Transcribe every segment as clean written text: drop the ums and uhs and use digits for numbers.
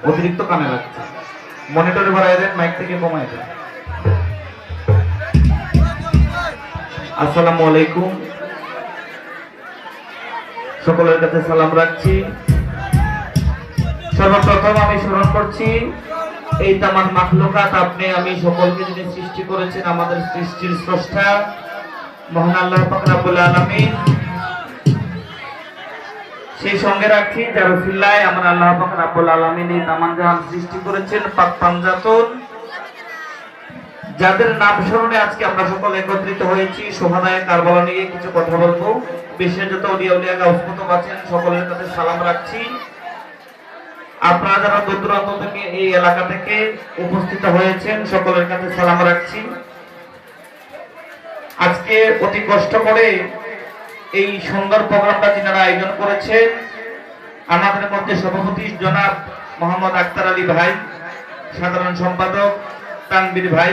অতিরিক্ত কানে লাগছে। মনিটরে বাড়ায় দেন, মাইক থেকে কমায় দেন। আসসালামু আলাইকুম, সকলের কাছে সালাম রাখছি। সর্বপ্রথম আমি স্মরণ করছি এই তামাম মাখলুকাত আপনি আমি সকলকে যিনি সৃষ্টি করেছেন, আমাদের সৃষ্টির স্রষ্টা মহান আল্লাহ পাক রব্বুল আলামিন। সেই সঙ্গে রাখছি যার উসিলায় আমার আল্লাহ পাক রব্বুল আলামিন এই তামাম জাহান সৃষ্টি করেছেন, পাক পাঞ্জাতন, যাদের নাম স্মরণে আজকে আমরা সকলে একত্রিত হয়েছি। শোভানায় কারবালা নিয়ে কিছু কথা বলবো। বিশেষ যত ওলিয়া উলিয়া গাউস কুতুব আছেন সকলের কাছে সালাম রাখছি। আপনারা যারা দূর দূরান্ত থেকে এই এলাকা থেকে উপস্থিত হয়েছেন সকলের কাছে সালাম রাখছি। আজকে অতি কষ্ট করে এই সুন্দর প্রোগ্রামটা যিনারা আয়োজন করেছেন, আমাদের মধ্যে সভাপতি জনাব মোহাম্মদ আক্তার আলী ভাই, সাধারণ সম্পাদক তানবীর ভাই,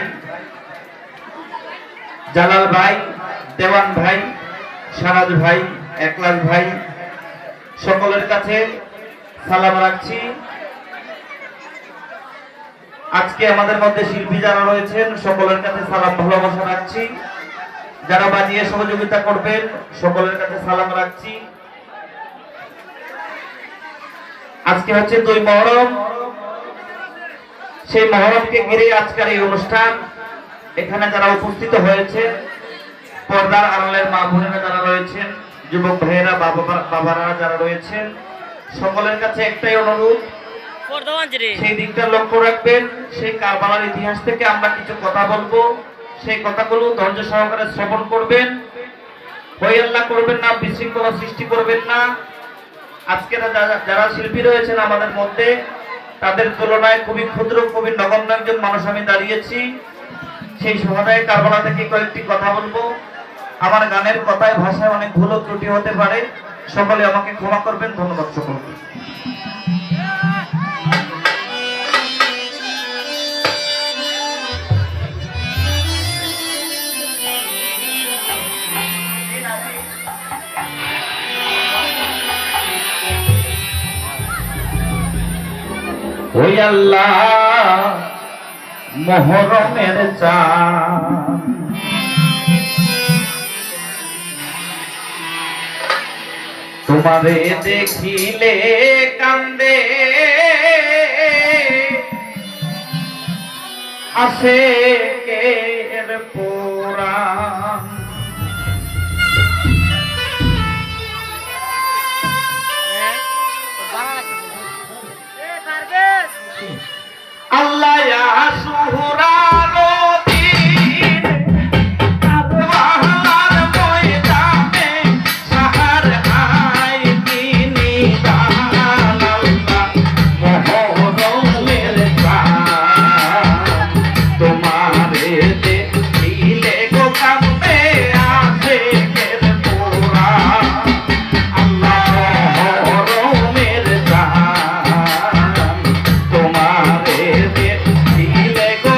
জালাল ভাই, দেওয়ান ভাই, সারাজ ভাই, একলাস ভাই, সকলের কাছে সালাম রাখছি। আজকে আমাদের মধ্যে শিল্পী যারা রয়েছেন সকলের কাছে সালাম ভালোবাসা রাখছি। যারা বাজিয়ে সহযোগিতা করবেন সকলের কাছে সালাম রাখছি। আজকে হচ্ছে 2 মুহররম, সেই মুহররমকে ঘিরে আজকের এই অনুষ্ঠান। এখানে যারা উপস্থিত হয়েছে, পর্দার আড়ালের মা বোনেরা যারা রয়েছেন, যুবক ভাইয়েরা, বাবারা যারা রয়েছেন, সকলের কাছে একটাই অনুরোধ, সেই দিকটা লক্ষ্য রাখবেন। সেই কারবালার ইতিহাস থেকে আমরা কিছু কথা বলবো, সেই কথাগুলো ধৈর্য সহকারে শ্রবণ করবেন, হইয়াল্লা করবেন না, বিশৃঙ্খলা সৃষ্টি করবেন না। আজকে যারা শিল্পী রয়েছেন আমাদের মধ্যে, তাদের তুলনায় খুবই ক্ষুদ্র, খুবই নগণ্য একজন মানুষ আমি দাঁড়িয়েছি। সেই শোভানায় কারবালা থেকে কয়েকটি কথা বলবো। আমার গানের কথায় ভাষায় অনেক ভুল ত্রুটি হতে পারে, সকলে আমাকে ক্ষমা করবেন। ধন্যবাদ সকলকে। ওই আল্লাহ মুহররমের চাঁদ, তোমারে দেখিলে কান্দে আশিকের পুরাণ। আল্লাহ ইয়া সুহরারো তোমারে দিলে গো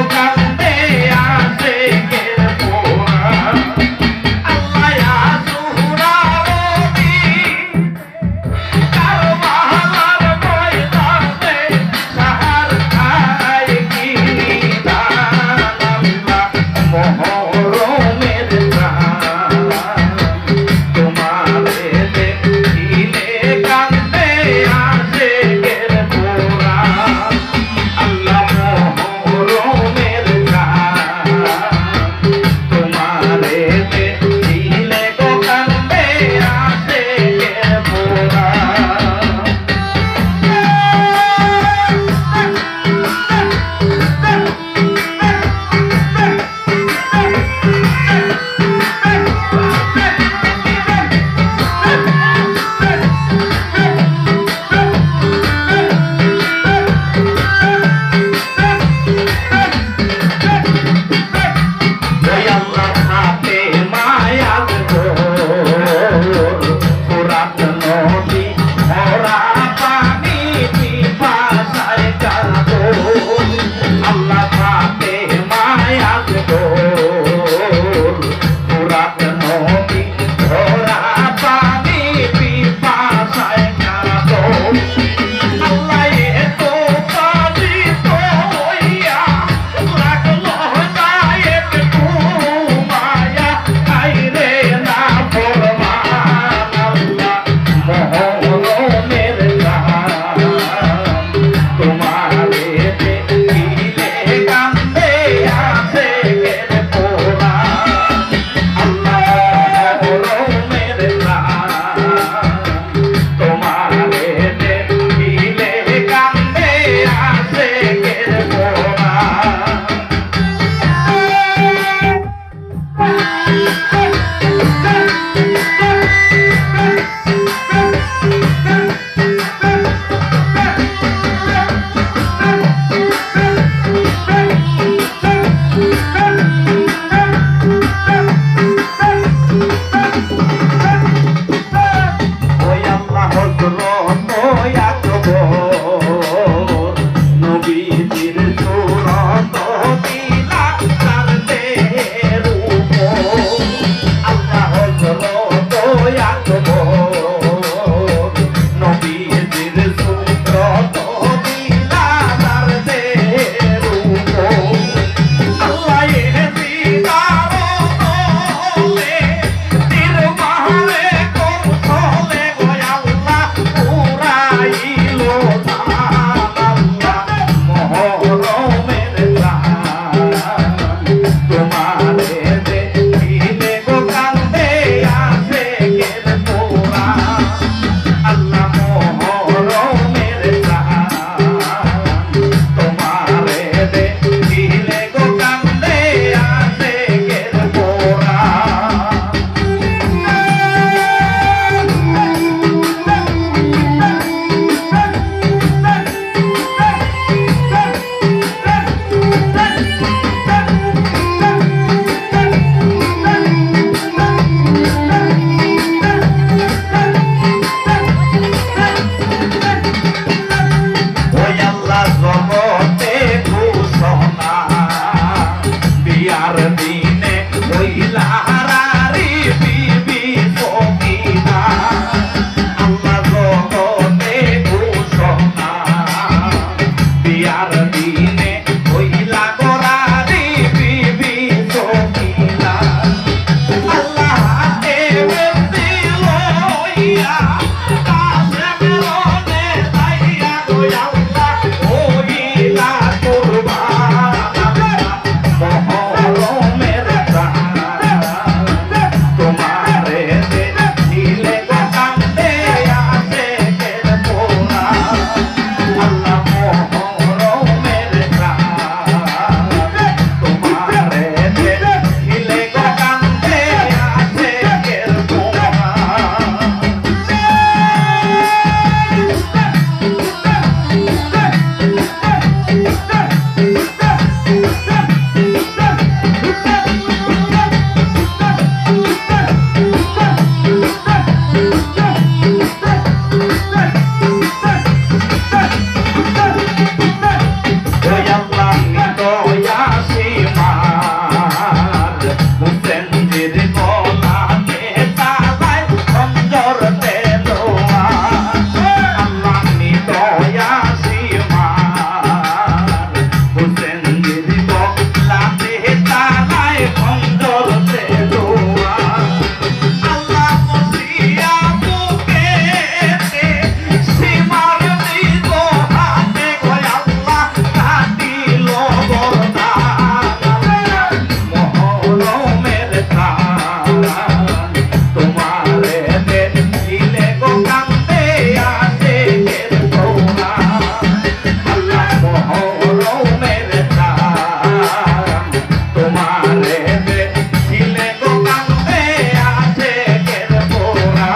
মহরমের চাঁদ তোমারে দেখিলে গো কান্দে আছে কের পোড়া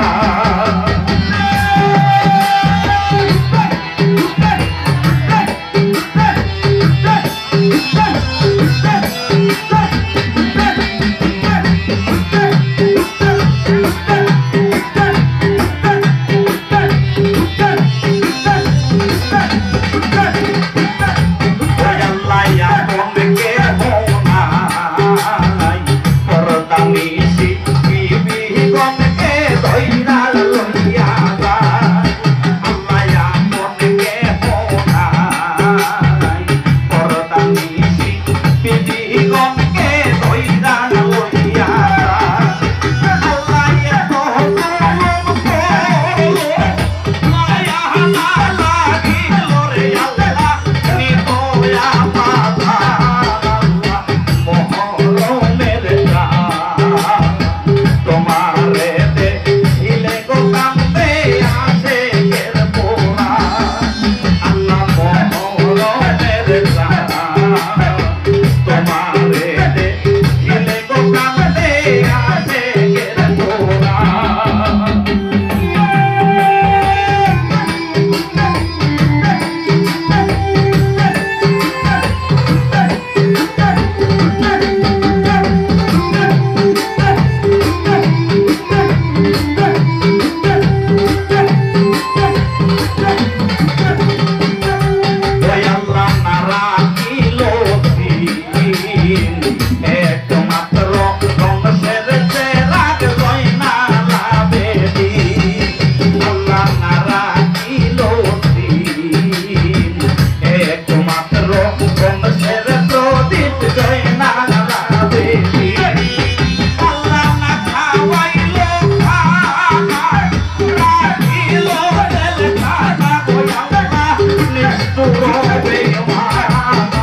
Oh,